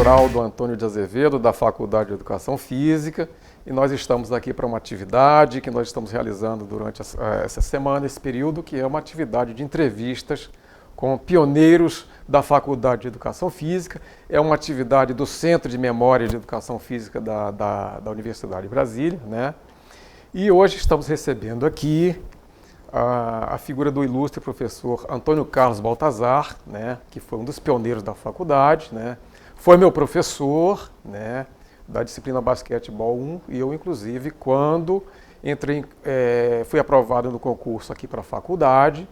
Geraldo Antônio de Azevedo, da Faculdade de Educação Física, e nós estamos aqui para uma atividade que nós estamos realizando durante essa semana, esse período, que é uma atividade de entrevistas com pioneiros da Faculdade de Educação Física. É uma atividade do Centro de Memória de Educação Física da Universidade de Brasília, né? E hoje estamos recebendo aqui a figura do ilustre professor Antônio Carlos Baltazar, né, que foi um dos pioneiros da faculdade, né, foi meu professor, né, da disciplina Basquetebol 1, e eu, inclusive, quando fui aprovado no concurso aqui para a faculdade,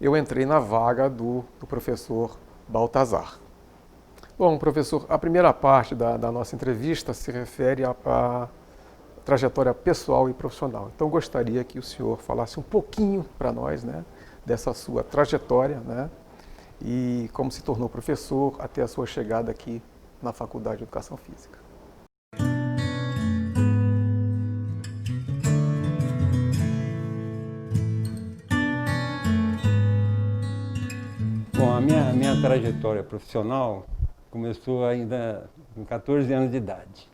eu entrei na vaga do professor Baltazar. Bom, professor, a primeira parte da nossa entrevista se refere à trajetória pessoal e profissional. Então, gostaria que o senhor falasse um pouquinho para nós, né, dessa sua trajetória, né, e como se tornou professor até a sua chegada aqui na Faculdade de Educação Física. Bom, a minha trajetória profissional começou ainda com 14 anos de idade.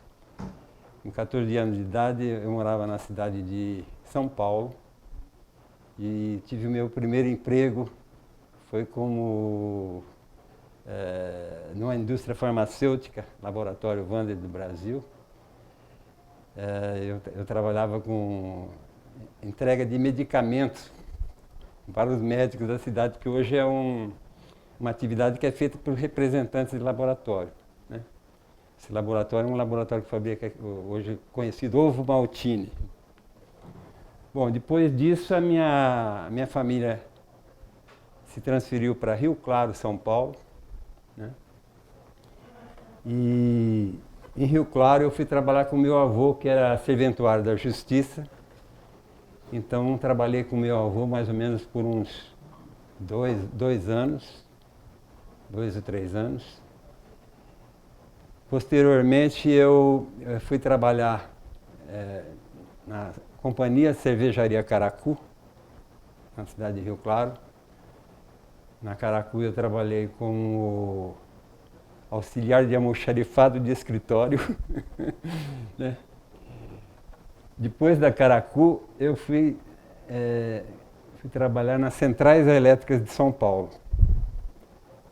Com 14 anos de idade, eu morava na cidade de São Paulo e tive o meu primeiro emprego, foi como numa indústria farmacêutica, Laboratório Wander do Brasil. Eu trabalhava com entrega de medicamentos para os médicos da cidade, que hoje é uma atividade que é feita por representantes de laboratório, né? Esse laboratório é um laboratório que fabrica hoje conhecido Ovo Maltine. Bom, depois disso a minha família se transferiu para Rio Claro, São Paulo, né? E em Rio Claro eu fui trabalhar com meu avô, que era serventuário da Justiça. Então trabalhei com meu avô mais ou menos por uns 2 anos, 2 ou 3 anos. Posteriormente eu fui trabalhar na Companhia Cervejaria Caracu, na cidade de Rio Claro. Na Caracu eu trabalhei como auxiliar de almoxarifado de escritório. Né? Depois da Caracu eu fui trabalhar nas Centrais Elétricas de São Paulo.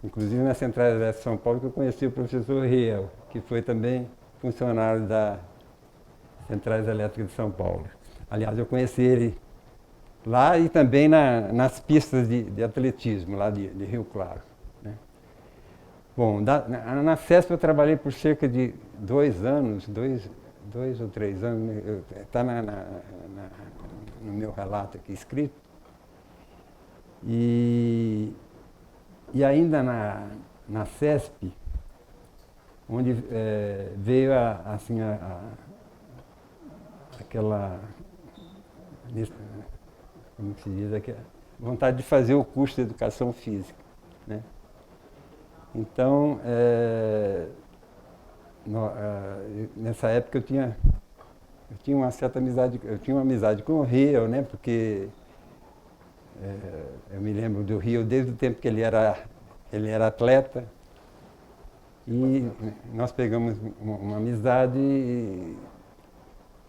Inclusive nas Centrais Elétricas de São Paulo que eu conheci o professor Riel, que foi também funcionário das Centrais Elétricas de São Paulo. Aliás, eu conheci ele lá e também nas pistas de atletismo, lá de Rio Claro, né? Bom, na CESP eu trabalhei por cerca de 2 anos, 2 ou 3 anos, está no meu relato aqui escrito. E ainda na CESP, onde veio aquela, como se diz aqui, vontade de fazer o curso de Educação Física, né? Então, nessa época eu tinha uma certa amizade, eu tinha uma amizade com o Rio, né? Porque eu me lembro do Rio desde o tempo que ele era atleta, e nós pegamos uma amizade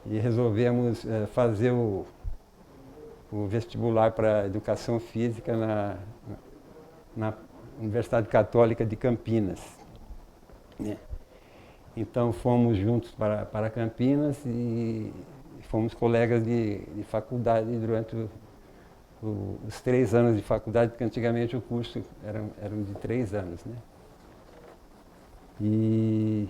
e resolvemos fazer o vestibular para Educação Física na Universidade Católica de Campinas, né? Então fomos juntos para Campinas e fomos colegas de faculdade durante os 3 anos de faculdade, porque antigamente o curso eram de 3 anos, né? E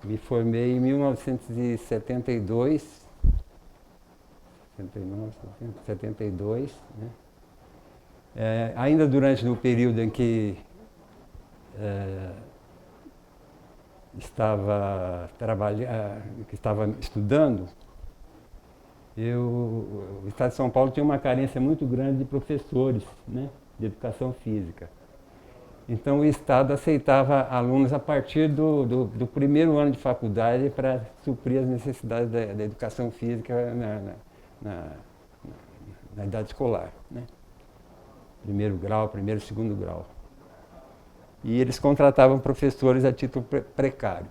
me formei em 1972, 72, né? Ainda durante o período em que estava estudando, o Estado de São Paulo tinha uma carência muito grande de professores, né, de educação física. Então o Estado aceitava alunos a partir do primeiro ano de faculdade para suprir as necessidades da educação física na idade escolar, né? Primeiro grau, primeiro e segundo grau. e eles contratavam professores a título precário.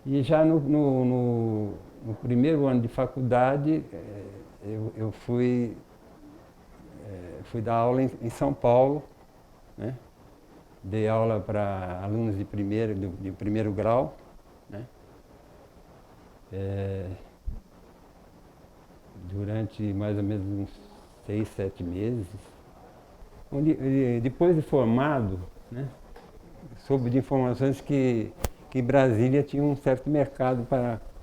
E já no primeiro ano de faculdade, eu fui dar aula em São Paulo, né? Dei aula para alunos de primeiro grau, né? Durante mais ou menos uns 6, 7 meses. Depois de formado, né, soube de informações que em Brasília tinha um certo mercado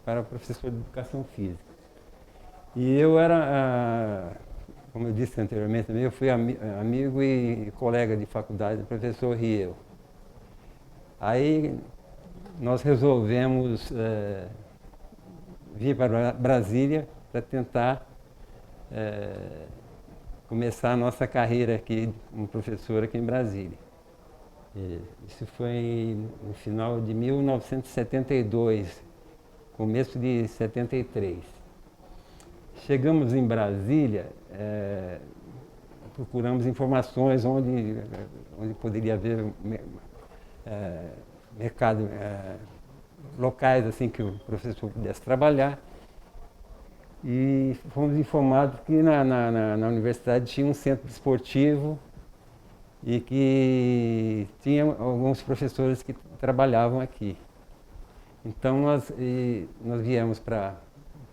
para professor de educação física. E eu era, como eu disse anteriormente também, eu fui amigo e colega de faculdade do professor Riel. Aí nós resolvemos vir para Brasília para tentar começar a nossa carreira aqui como professor aqui em Brasília. Isso foi no final de 1972, começo de 73. Chegamos em Brasília, procuramos informações onde poderia haver mercado, locais assim que o professor pudesse trabalhar. E fomos informados que na universidade tinha um centro esportivo e que tinha alguns professores que trabalhavam aqui. Então nós viemos para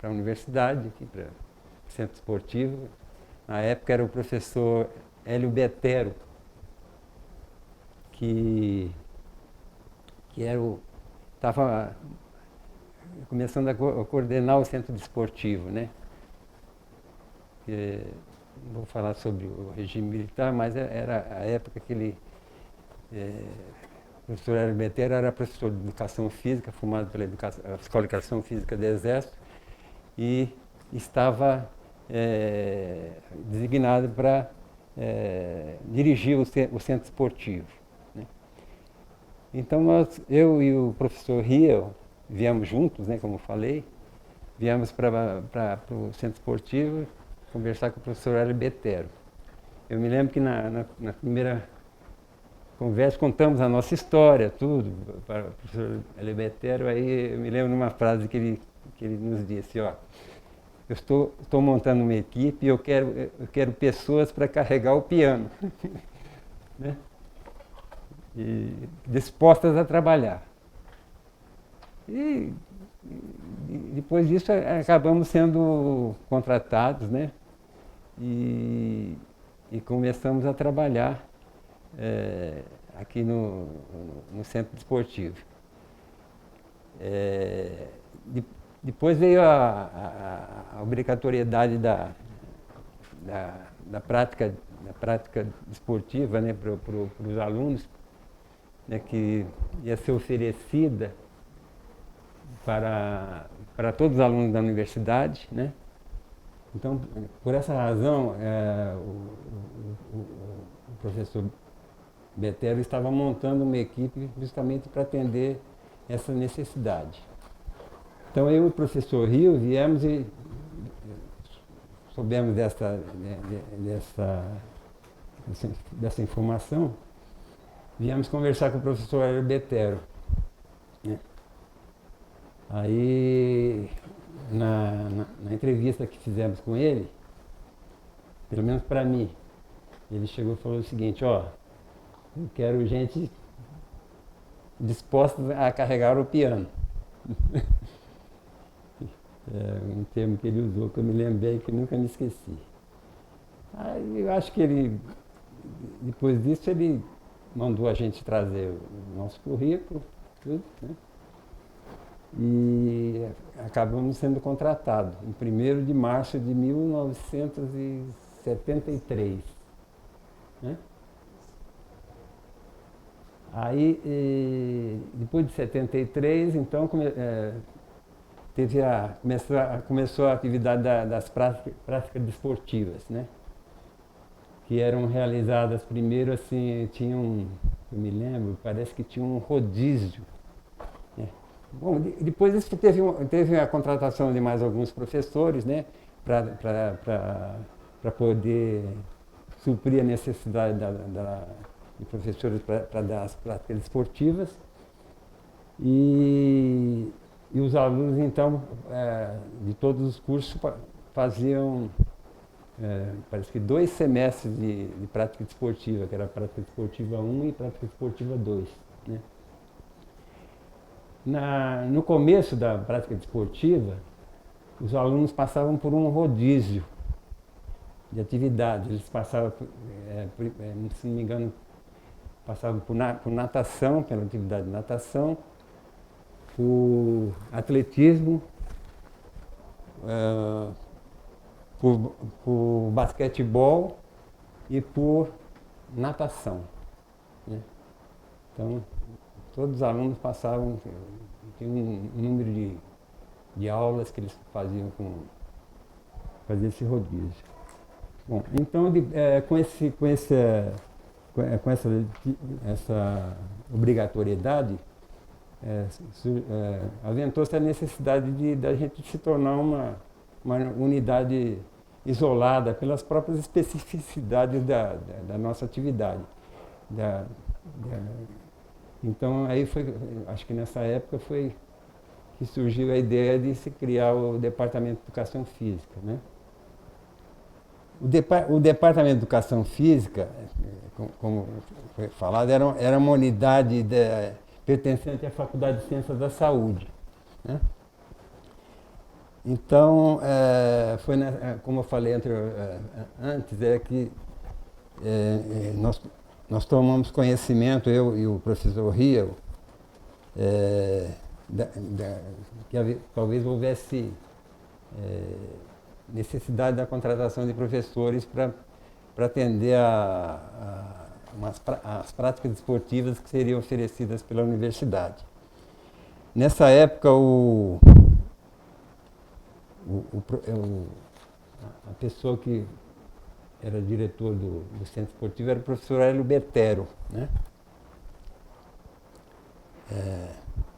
a universidade, aqui para o centro esportivo. Na época era o professor Hélio Betero, que estava começando a coordenar o centro desportivo, né? Não vou falar sobre o regime militar, mas era a época que o professor Hélio Betero era professor de educação física, formado pela Escola de Educação Física do Exército, e estava designado para dirigir o centro esportivo, né? Então eu e o professor Riel viemos juntos, né, como falei, viemos para o centro esportivo conversar com o professor Hélio Betero. Eu me lembro que na primeira conversa contamos a nossa história, tudo, para o professor Hélio Betero. Aí eu me lembro de uma frase que ele nos disse: ó, eu estou montando uma equipe e eu quero pessoas para carregar o piano, né? E dispostas a trabalhar. E depois disso acabamos sendo contratados, né? E começamos a trabalhar aqui no centro desportivo. Depois veio a obrigatoriedade da prática desportiva, né, para os alunos, né, que ia ser oferecida para todos os alunos da universidade, né? Então, por essa razão, o professor Betero estava montando uma equipe justamente para atender essa necessidade. Então, eu e o professor Rio viemos e soubemos dessa informação, viemos conversar com o professor Hélio Betero, né? Aí, na entrevista que fizemos com ele, pelo menos para mim, ele chegou e falou o seguinte: ó, eu quero gente disposta a carregar o piano. Um termo que ele usou, que eu me lembrei, que nunca me esqueci. Aí eu acho que depois disso, ele mandou a gente trazer o nosso currículo, tudo, né? E acabamos sendo contratados em 1º de março de 1973. Né? Aí, depois de 73, então, começou a atividade das práticas desportivas, né? Que eram realizadas primeiro, assim, eu me lembro, parece que tinha um rodízio. Bom, depois disso teve a contratação de mais alguns professores, né, para poder suprir a necessidade de professores para dar as práticas esportivas. E os alunos, então, de todos os cursos, faziam, parece que 2 semestres de prática desportiva, que era a prática desportiva 1 e prática desportiva 2. Né? No começo da prática desportiva, os alunos passavam por um rodízio de atividades. Eles passavam, se não me engano, passavam por natação, pela atividade de natação, por atletismo, por basquetebol e por natação. Né? Então, todos os alunos passavam, tinha um número de aulas que eles faziam esse rodízio. Bom, então, com essa obrigatoriedade, aventou-se a necessidade da gente se tornar uma unidade isolada pelas próprias especificidades da nossa atividade. Então, aí acho que nessa época foi que surgiu a ideia de se criar o Departamento de Educação Física. Né? O Departamento de Educação Física, como foi falado, era uma unidade pertencente à Faculdade de Ciências da Saúde. Né? Então, como eu falei antes, que nós tomamos conhecimento, eu e o professor Riel, que talvez houvesse necessidade da contratação de professores para atender as práticas esportivas que seriam oferecidas pela universidade. Nessa época, a pessoa que era diretor do centro esportivo era o professor Hélio Bertero, né?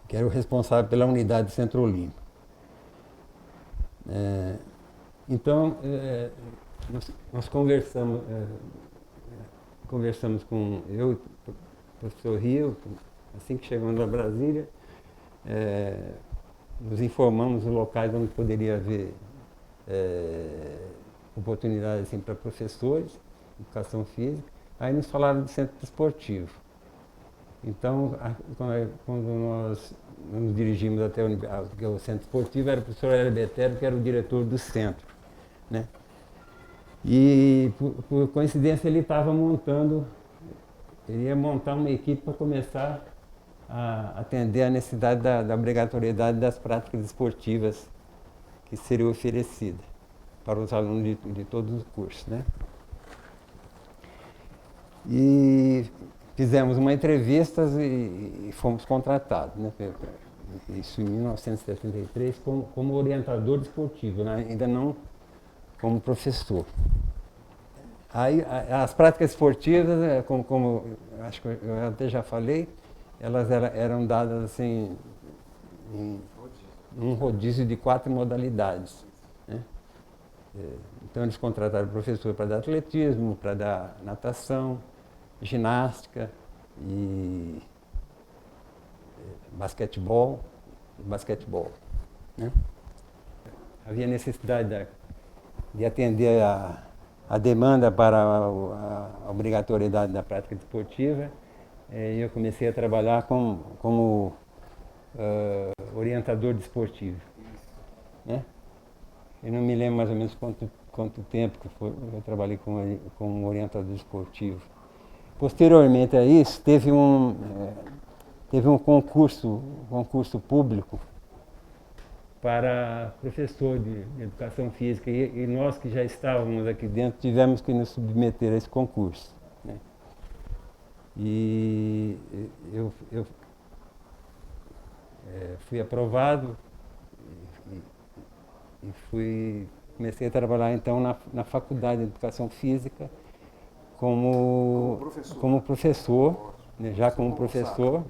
Que era o responsável pela unidade do Centro Olímpico. Então, nós conversamos com eu e o professor Rio, assim que chegamos a Brasília, nos informamos dos locais onde poderia haver oportunidades assim, para professores, educação física. Aí nos falaram do centro esportivo. Então, quando nós nos dirigimos até o centro esportivo, era o professor Hélio Bertero, que era o diretor do centro. Né? E, por coincidência, ele ia montar uma equipe para começar a atender a necessidade da obrigatoriedade das práticas esportivas que seriam oferecidas para os alunos de todos os cursos. Né? E fizemos uma entrevista e fomos contratados, né? Isso em 1973, como orientador esportivo, né? Ainda não como professor. Aí, as práticas esportivas, como acho que eu até já falei, elas eram dadas assim, em um rodízio de 4 modalidades. Né? Então, eles contrataram professor para dar atletismo, para dar natação, ginástica e basquetebol. Né? Havia necessidade de atender a demanda para a obrigatoriedade da prática desportiva, e eu comecei a trabalhar como orientador desportivo. Né? Eu não me lembro mais ou menos quanto tempo que eu trabalhei como orientador esportivo. Posteriormente a isso, teve um concurso público para professor de educação física, e nós que já estávamos aqui dentro tivemos que nos submeter a esse concurso. Né? E eu fui aprovado e comecei a trabalhar então na Faculdade de Educação Física como professor, né, já como professor,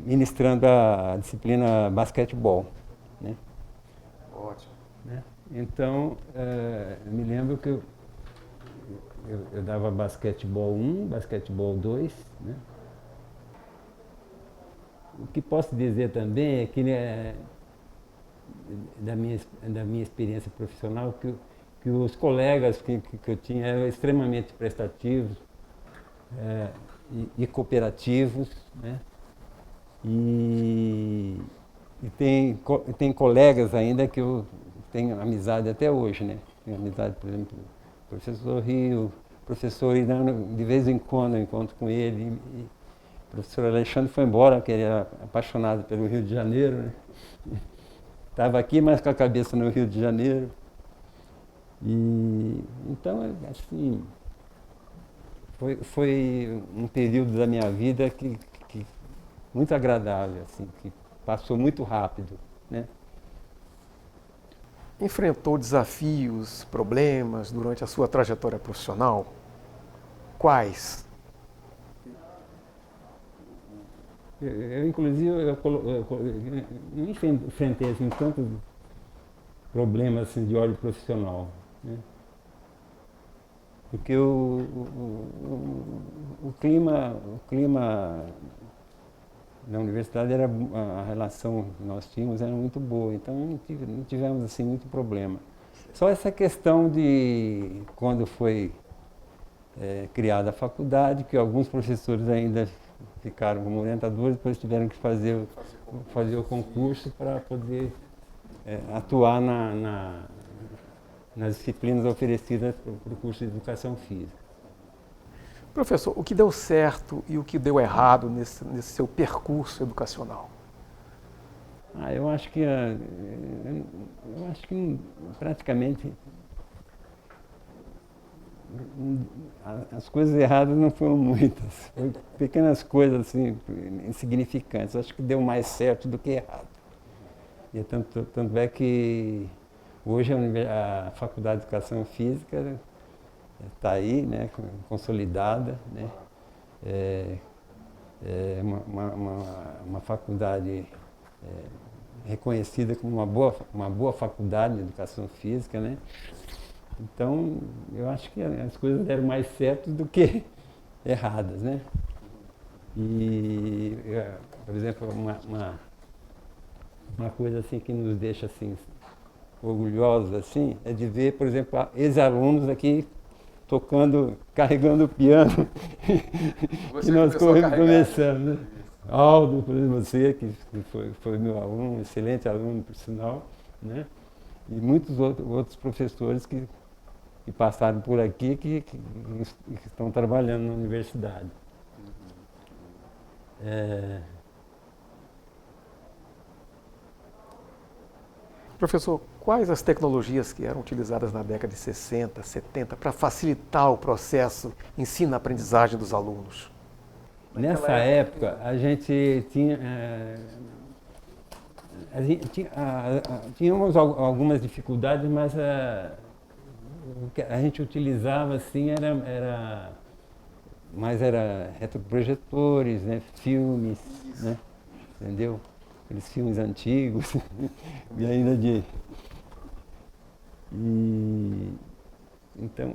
ministrando a disciplina basquetebol. Né? Ótimo. Né? Então, eu me lembro que eu dava basquetebol 1, basquetebol 2, né? O que posso dizer também é que, né, da minha experiência profissional, que os colegas que eu tinha eram extremamente prestativos, e cooperativos, né? E tem colegas ainda que eu tenho amizade até hoje, né? Tenho amizade, por exemplo, com o professor Rio, professor Irano, de vez em quando eu encontro com ele. E o professor Alexandre foi embora, que ele era apaixonado pelo Rio de Janeiro, né? Estava aqui, mas com a cabeça no Rio de Janeiro. E então, assim, foi um período da minha vida que muito agradável, assim, que passou muito rápido, né? Enfrentou desafios, problemas durante a sua trajetória profissional? Quais? Inclusive, não enfrentei assim, tantos problemas assim, de ordem profissional, né? Porque o clima na universidade era a relação que nós tínhamos era muito boa, então não tivemos assim muito problema. Só essa questão de quando foi criada a faculdade, que alguns professores ainda ficaram como orientadores, depois tiveram que fazer o concurso para poder atuar nas disciplinas oferecidas para o curso de Educação Física. Professor, o que deu certo e o que deu errado nesse seu percurso educacional? Eu acho que praticamente as coisas erradas não foram muitas. Foram pequenas coisas assim, insignificantes. Acho que deu mais certo do que errado. E tanto é que hoje a Faculdade de Educação Física está aí, né, consolidada, né? É uma faculdade reconhecida como uma boa faculdade de Educação Física, né? Então, eu acho que as coisas deram mais certo do que erradas, né? E, por exemplo, uma coisa assim que nos deixa assim orgulhosos assim é de ver, por exemplo, ex-alunos aqui tocando, carregando o piano que nós começamos, né? Aldo, por exemplo, você que foi meu aluno, um excelente aluno, por sinal, né? E muitos outros professores que passaram por aqui que estão trabalhando na universidade. Professor, quais as tecnologias que eram utilizadas na década de 60, 70 para facilitar o processo ensino-aprendizagem dos alunos? Nessa época, a gente tínhamos algumas dificuldades, mas o que a gente utilizava assim era retroprojetores, né, filmes, né, entendeu? Aqueles filmes antigos e ainda então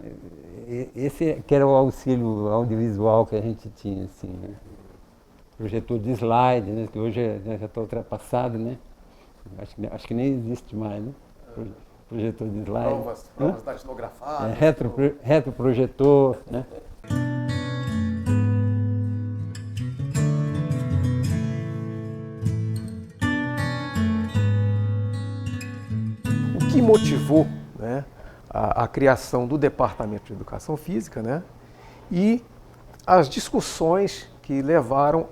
esse que era o auxílio audiovisual que a gente tinha, assim, né? Projetor de slide, né, que hoje já está ultrapassado, né? Acho que nem existe mais, né? Projetor de slide. Provas datilografadas. Retroprojetor, né? O que motivou, né, a criação do Departamento de Educação Física, né, e as discussões que levaram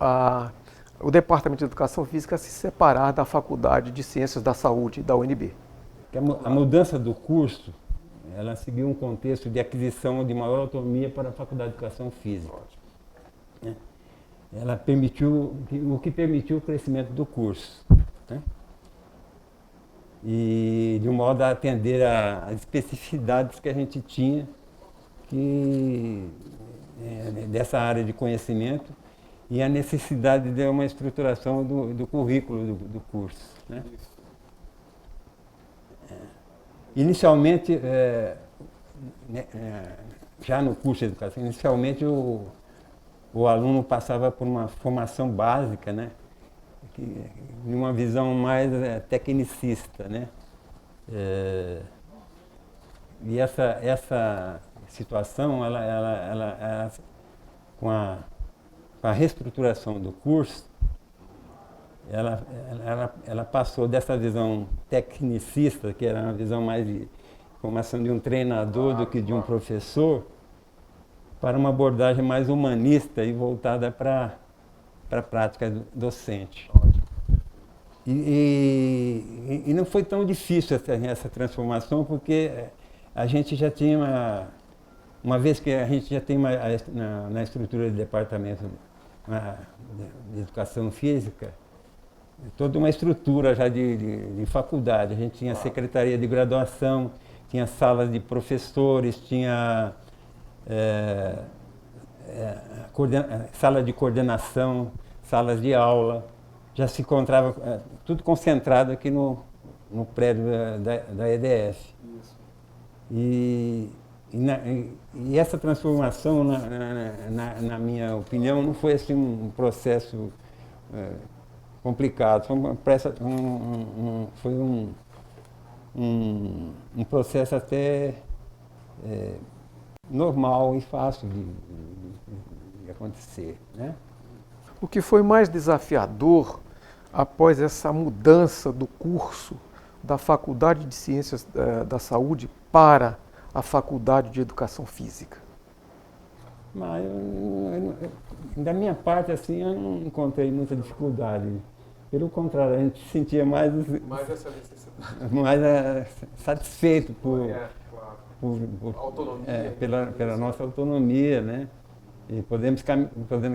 o Departamento de Educação Física a se separar da Faculdade de Ciências da Saúde, da UNB? A mudança do curso, ela seguiu um contexto de aquisição de maior autonomia para a Faculdade de Educação Física. Ela permitiu o crescimento do curso, né? E de um modo a atender às especificidades que a gente tinha dessa área de conhecimento e a necessidade de uma estruturação do currículo do curso, né? Inicialmente, já no curso de educação, inicialmente o aluno passava por uma formação básica, né? De uma visão mais tecnicista, né? E essa situação, com a reestruturação do curso, ela passou dessa visão tecnicista, que era uma visão mais de formação de um treinador do que de um professor, para uma abordagem mais humanista e voltada para a prática docente. E não foi tão difícil essa transformação, porque a gente já tinha uma vez que a gente já tem na estrutura do departamento de educação física, toda uma estrutura já de faculdade. A gente tinha secretaria de graduação, tinha salas de professores, tinha sala de coordenação, salas de aula. Já se encontrava tudo concentrado aqui no prédio da EDF. Isso. E essa transformação, na minha opinião, não foi assim um processo complicado, foi um processo até normal e fácil de acontecer, né? O que foi mais desafiador após essa mudança do curso da Faculdade de Ciências da Saúde para a Faculdade de Educação Física? Mas da minha parte, assim, eu não encontrei muita dificuldade. Pelo contrário, a gente sentia mais essa necessidade. Mais satisfeito por autonomia, pela nossa autonomia, né? E podendo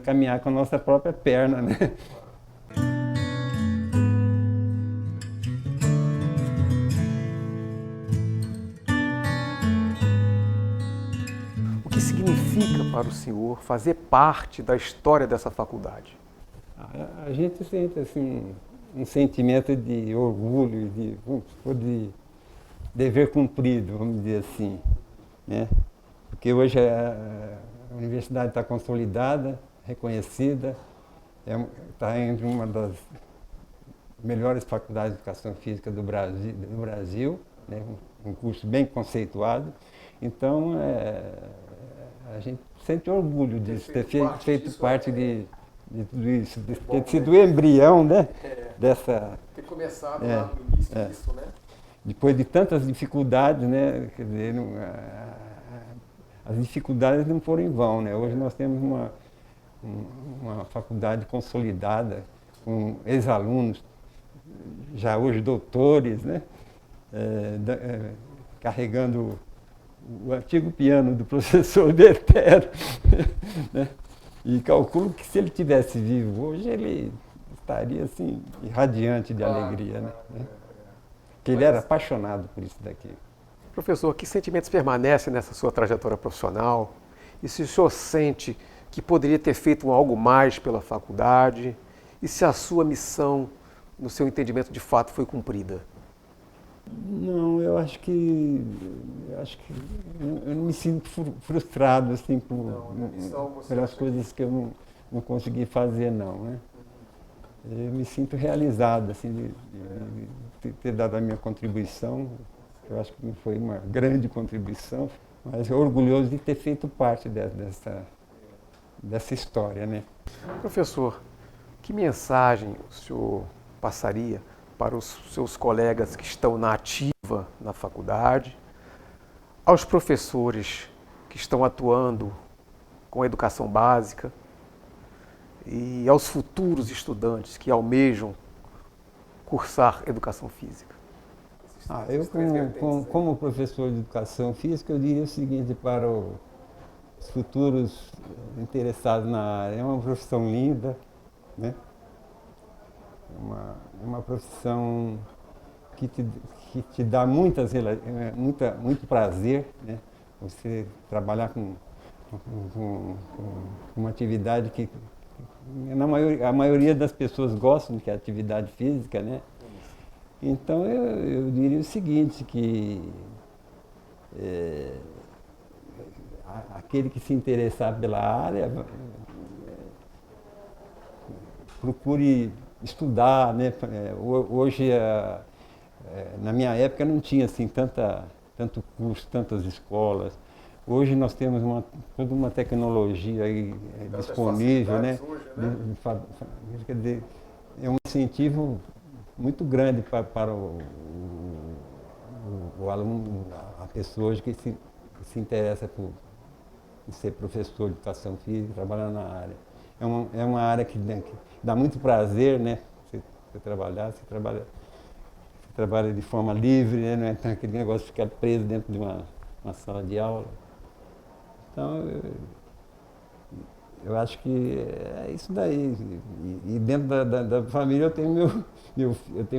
caminhar com a nossa própria perna, né? O que significa para o senhor fazer parte da história dessa faculdade? A gente sente assim um sentimento de orgulho, de dever cumprido, vamos dizer assim, né? Porque hoje a universidade está consolidada, reconhecida, está entre uma das melhores faculdades de educação física do Brasil, né? Um curso bem conceituado. Então, a gente sente orgulho de ter feito parte de tudo isso, de ter sido o embrião, né? Ter começado lá no início disso, né? Depois de tantas dificuldades, né? Quer dizer, as dificuldades não foram em vão, né? Hoje nós temos uma faculdade consolidada, com ex-alunos, já hoje doutores, né? Carregando o antigo piano do professor Bertero, né? E calculo que se ele tivesse vivo hoje, ele estaria assim, irradiante de alegria, né? Que ele era apaixonado por isso daqui. Professor, que sentimentos permanecem nessa sua trajetória profissional? E se o senhor sente que poderia ter feito algo mais pela faculdade? E se a sua missão, no seu entendimento, de fato foi cumprida? Não, eu acho que eu não me sinto frustrado assim pelas coisas que eu não consegui fazer, não, né? Eu me sinto realizado assim de ter dado a minha contribuição. Eu acho que não foi uma grande contribuição, mas orgulhoso de ter feito parte dessa história, né? Professor, que mensagem o senhor passaria para os seus colegas que estão na ativa na faculdade, aos professores que estão atuando com a educação básica e aos futuros estudantes que almejam cursar educação física? Eu, como professor de educação física, eu diria o seguinte para os futuros interessados na área: é uma profissão linda, né? É uma profissão que te dá muito prazer, né? Você trabalhar com uma atividade que a maioria das pessoas gostam, que é a atividade física, né? Então eu diria o seguinte, que aquele que se interessar pela área procure estudar, né? Hoje, na minha época, não tinha assim tanto curso, tantas escolas. Hoje nós temos toda uma tecnologia aí disponível, né? Hoje, né? Quer dizer, é um incentivo muito grande para o aluno, a pessoa hoje que se interessa por ser professor de educação física, trabalhar na área. É uma área que dá muito prazer, né? Você trabalha de forma livre, né? Não é aquele negócio de ficar preso dentro de uma sala de aula. Então, eu acho que é isso daí. E dentro da família eu tenho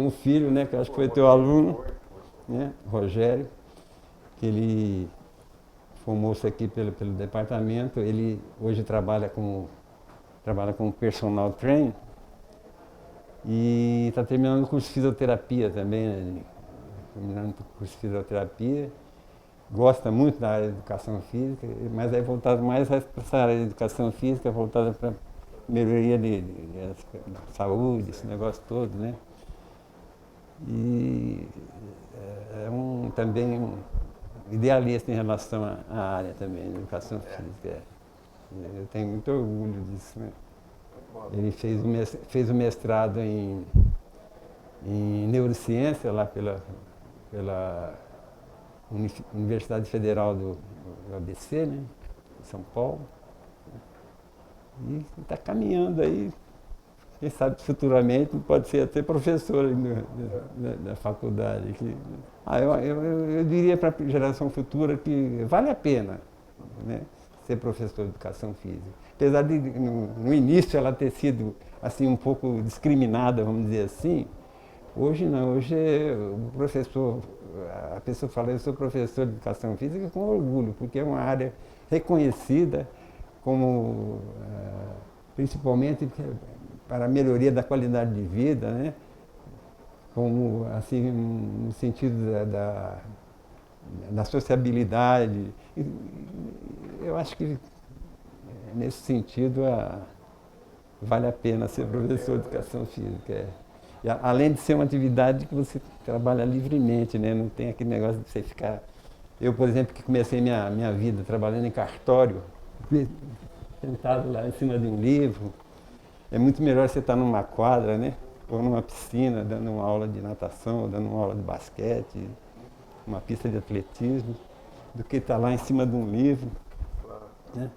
um filho, né? Que eu acho que foi teu aluno, né? Rogério, que ele formou-se aqui pelo departamento. Ele hoje trabalha como personal trainer e está terminando o curso de fisioterapia também, né? Terminando o curso de fisioterapia. Gosta muito da área de educação física, mas é voltado mais para essa área de educação física, voltada para melhoria de saúde, esse negócio todo, né? E também um idealista em relação à área também, de educação física. Eu tenho muito orgulho disso, né? Ele fez o mestrado em neurociência lá pela Universidade Federal do ABC, né? Em São Paulo. E está caminhando aí. Quem sabe futuramente pode ser até professor da faculdade. Eu diria para a geração futura que vale a pena, né, ser professor de educação física. Apesar de no início ela ter sido assim, um pouco discriminada, vamos dizer assim, hoje não. Hoje o professor, a pessoa fala, eu sou professor de educação física com orgulho, porque é uma área reconhecida como, principalmente para a melhoria da qualidade de vida, né? Como, assim, no sentido da sociabilidade. Eu acho que, nesse sentido, vale a pena ser professor de educação física. E, além de ser uma atividade que você trabalha livremente, né? Não tem aquele negócio de você ficar... Eu, por exemplo, que comecei minha vida trabalhando em cartório, sentado lá em cima de um livro, é muito melhor você estar numa quadra, né? Ou numa piscina, dando uma aula de natação, ou dando uma aula de basquete, uma pista de atletismo, do que estar lá em cima de um livro, né?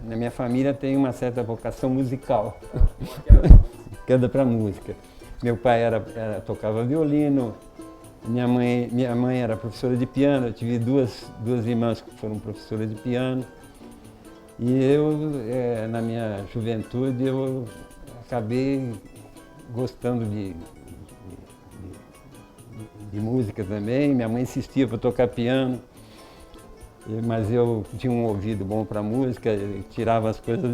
Na minha família tem uma certa vocação musical, queda para música. Meu pai tocava violino, minha mãe era professora de piano, eu tive duas irmãs que foram professoras de piano. E eu, na minha juventude, eu acabei gostando de música também. Minha mãe insistia para tocar piano, mas eu tinha um ouvido bom para música, tirava as coisas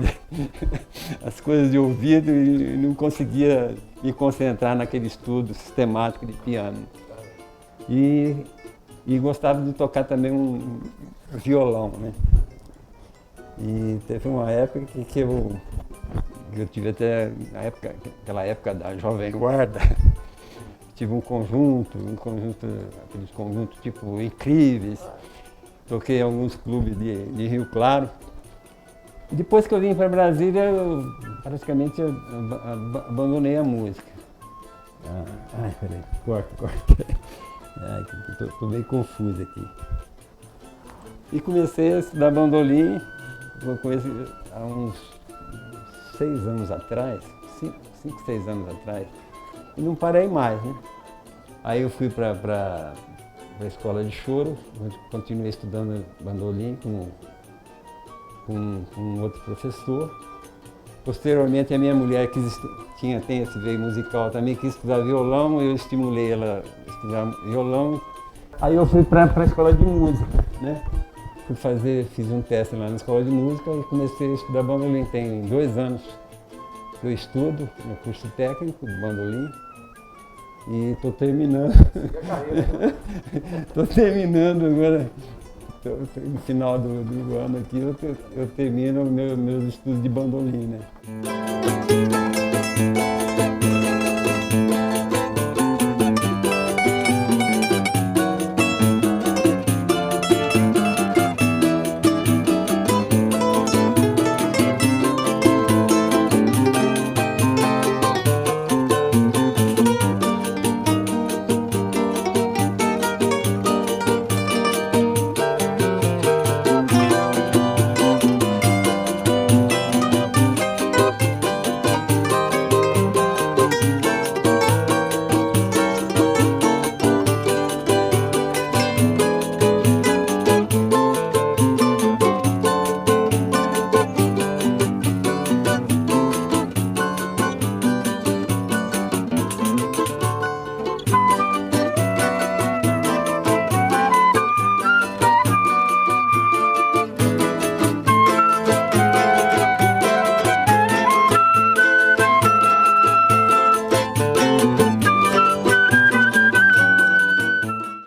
de ouvido e não conseguia me concentrar naquele estudo sistemático de piano. E E gostava de tocar também um violão, né? E teve uma época que eu tive até, aquela época da Jovem Guarda, tive um conjunto, aqueles conjuntos tipo Incríveis, toquei em alguns clubes de Rio Claro. Depois que eu vim para Brasília, eu praticamente abandonei a música. Ai, peraí, corta. Estou meio confuso aqui. E comecei a estudar bandolim, há uns 6 anos atrás, 5, 6 anos atrás, e não parei mais, né? Aí eu fui para a escola de choro, onde continuei estudando bandolim com outro professor. Posteriormente, a minha mulher tem esse veio musical também, quis estudar violão, eu estimulei ela a estudar violão. Aí eu fui para a escola de música, né? Fiz um teste lá na escola de música e comecei a estudar bandolim. Tem 2 anos que eu estudo no curso técnico de bandolim e estou terminando. Estou terminando agora. No final do ano aqui eu termino meus estudos de bandolim, né?